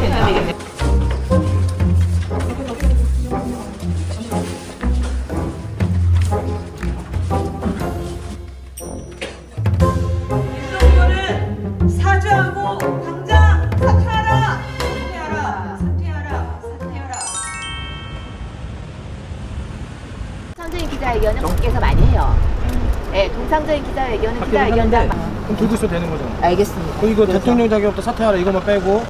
해야 되겠네. 이정도는 사죄하고 당장 사퇴하라! 사퇴하라! 사퇴하라! 사퇴하라! 동상적인 기자회견은 밖에서 많이 해요. 네, 동상적인 기자회견은 기자회견장. 그럼 들고 있어도 되는 거잖아. 알겠습니다. 이거 대통령 자격부터 사퇴하라 이거만 빼고.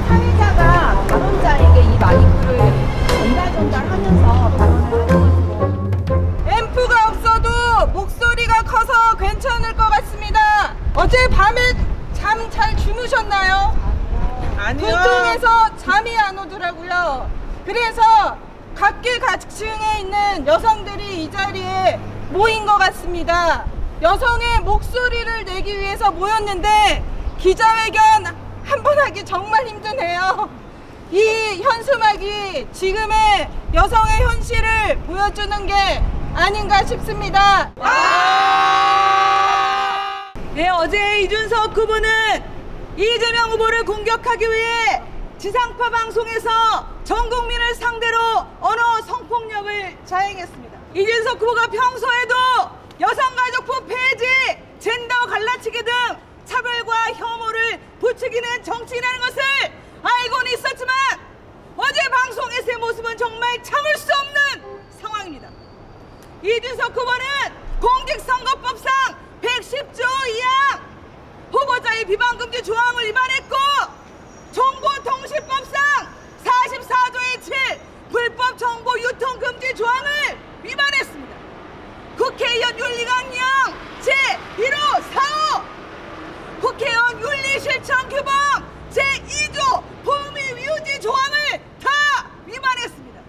사회자가 발언자에게 이 마이크를 전달하면서 발언을 하는 것이고. 앰프가 없어도 목소리가 커서 괜찮을 것 같습니다. 어제 밤에 잠 잘 주무셨나요? 아니요. 통통해서 잠이 안 오더라고요. 그래서 각계각층에 있는 여성들이 이 자리에 모인 것 같습니다. 여성의 목소리를 내기 위해서 모였는데 기자회견 한 번 하기 정말 힘드네요. 이 현수막이 지금의 여성의 현실을 보여주는 게 아닌가 싶습니다. 네, 어제 이준석 후보는 이재명 후보를 공격하기 위해 지상파 방송에서 전 국민을 상대로 언어 성폭력을 자행했습니다. 이준석 후보가 평소에도 여성가족부 폐지, 젠더 갈라치기 등 차별과 혐오를 부추기는 정치인이라는 것을 알고는 있었지만 어제 방송에서의 모습은 정말 참을 수 없는 상황입니다. 이준석 후보는 공직선거법상 110조 2항 후보자의 비방금지 조항을 위반했고 정보통신법상 44조의 7 불법 정보 유통금지 조항을 위반했습니다. 국회의원 윤리강령 제1호 4호 국회의원 윤리실천규범 제2조 범위위헌지 조항을 다 위반했습니다.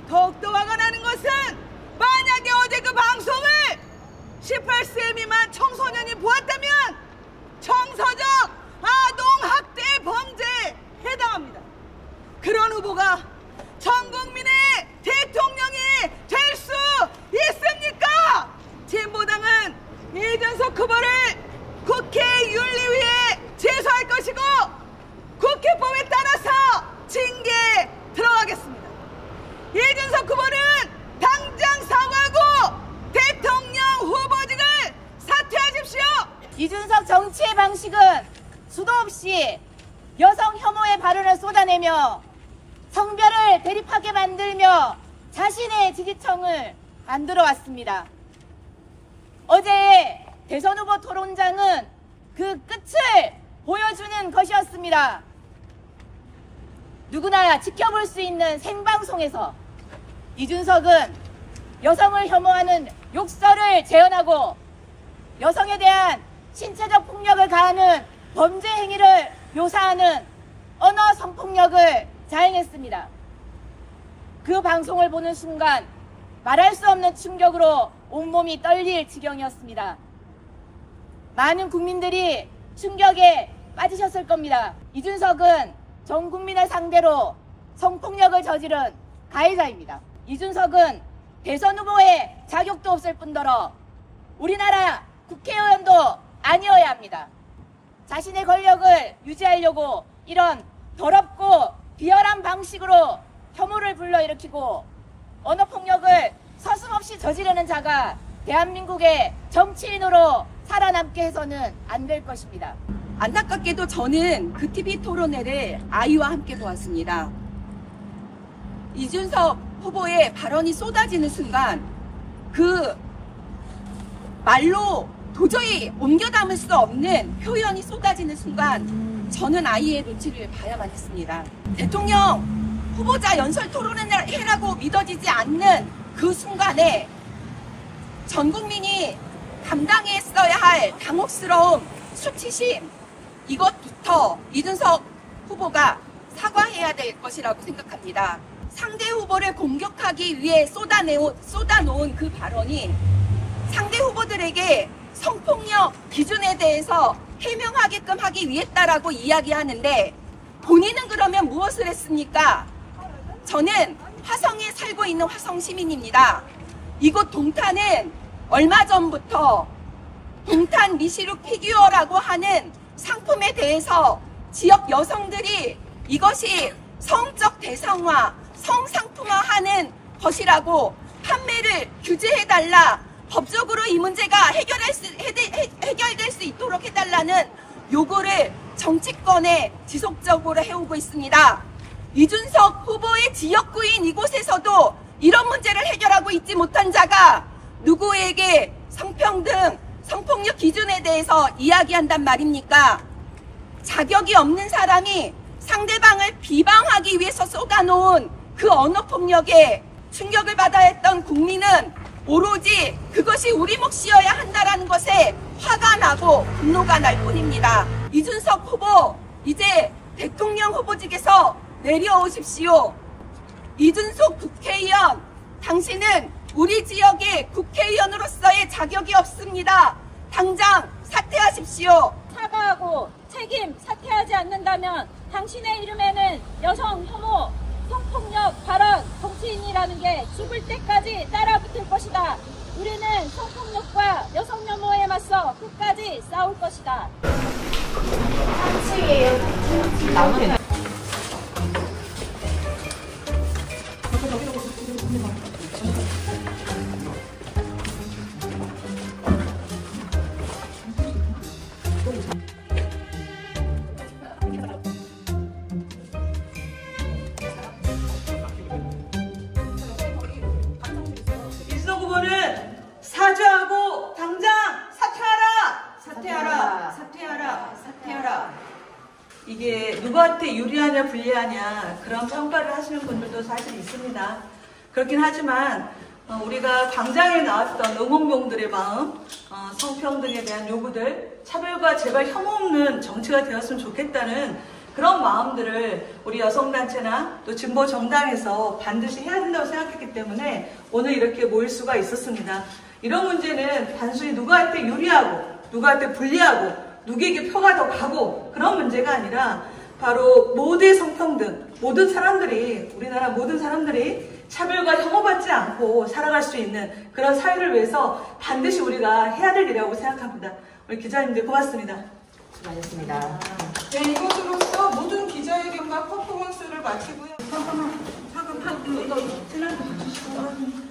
더욱더 화가 나는 것은 만약에 어제 그 방송을 18세 미만 청소년이 보았다면 정서적 아동학대 범죄에 해당합니다. 그런 후보가 전 국민의 대통령이 될 수 있습니까? 진보당은 이준석 후보를 국회윤리위에 제소할 것이고 국회법에 따라서 징계에 들어가겠습니다. 이준석 후보는 당장 사과하고 대통령 후보직을 사퇴하십시오. 이준석 정치의 방식은 수도 없이 여성 혐오의 발언을 쏟아내며 성별을 대립하게 만들며 자신의 지지층을 만들어 왔습니다. 어제 대선 후보 토론장은 그 끝을 보여주는 것이었습니다. 누구나 지켜볼 수 있는 생방송에서 이준석은 여성을 혐오하는 욕설을 재현하고 여성에 대한 신체적 폭력을 가하는 범죄 행위를 묘사하는 언어 성폭력을 자행했습니다. 그 방송을 보는 순간 말할 수 없는 충격으로 온몸이 떨릴 지경이었습니다. 많은 국민들이 충격에 빠지셨을 겁니다. 이준석은 전 국민을 상대로 성폭력을 저지른 가해자입니다. 이준석은 대선 후보의 자격도 없을 뿐더러 우리나라 국회의원도 아니어야 합니다. 자신의 권력을 유지하려고 이런 더럽고 비열한 방식으로 혐오를 불러일으키고 언어폭력을 서슴없이 저지르는 자가 대한민국의 정치인으로 살아남게 해서는 안 될 것입니다. 안타깝게도 저는 그 TV 토론회를 아이와 함께 보았습니다. 이준석 후보의 발언이 쏟아지는 순간 그 말로 도저히 옮겨 담을 수 없는 표현이 쏟아지는 순간 저는 아이의 눈치를 봐야만 했습니다. 대통령 후보자 연설 토론회를 해라고 믿어지지 않는 그 순간에 전 국민이 감당했어야 할 당혹스러움, 수치심, 이것부터 이준석 후보가 사과해야 될 것이라고 생각합니다. 상대 후보를 공격하기 위해 쏟아놓은 그 발언이 상대 후보들에게 성폭력 기준에 대해서 해명하게끔 하기 위했다라고 이야기하는데 본인은 그러면 무엇을 했습니까? 저는 화성에 살고 있는 화성 시민입니다. 이곳 동탄은 얼마 전부터 동탄 미시룩 피규어라고 하는 상품에 대해서 지역 여성들이 이것이 성적 대상화, 성상품화하는 것이라고 판매를 규제해달라, 법적으로 이 문제가 해결될 수 있도록 해달라는 요구를 정치권에 지속적으로 해오고 있습니다. 이준석 후보의 지역구인 이곳에서도 이런 문제를 해결하고 있지 못한 자가 누구에게 성평등, 성폭력 기준에 대해서 이야기한단 말입니까? 자격이 없는 사람이 상대방을 비방하기 위해서 쏟아놓은 그 언어폭력에 충격을 받아야 했던 국민은 오로지 그것이 우리 몫이어야 한다라는 것에 화가 나고 분노가 날 뿐입니다. 이준석 후보, 이제 대통령 후보직에서 내려오십시오. 이준석 국회의원, 당신은 우리 지역의 국회의원으로서의 자격이 없습니다. 당장 사퇴하십시오. 사과하고 책임 사퇴하지 않는다면 당신의 이름에는 여성 혐오, 성폭력 발언, 정치인이라는 게 죽을 때까지 따라붙을 것이다. 우리는 성폭력과 여성 혐오에 맞서 끝까지 싸울 것이다. 이준석 후보는 사죄하고 당장 사퇴하라! 사퇴하라! 사퇴하라! 사퇴하라! 이게 누구한테 유리하냐 불리하냐 그런 평가를 하시는 분들도 사실 있습니다. 그렇긴 하지만 우리가 광장에 나왔던 응원봉들의 마음, 성평등에 대한 요구들, 차별과 제발 혐오 없는 정치가 되었으면 좋겠다는 그런 마음들을 우리 여성단체나 또 진보 정당에서 반드시 해야 된다고 생각했기 때문에 오늘 이렇게 모일 수가 있었습니다. 이런 문제는 단순히 누구한테 유리하고 누구한테 불리하고 누구에게 표가 더 가고 그런 문제가 아니라 바로 모두의 성평등, 모든 사람들이, 우리나라 모든 사람들이 차별과 혐오받지 않고 살아갈 수 있는 그런 사회를 위해서 반드시 우리가 해야 될 일이라고 생각합니다. 우리 기자님들 고맙습니다. 수고하셨습니다. 네, 이것으로써 모든 기자회견과 퍼포먼스를 마치고요. 잠깐만, 지난번 주시고.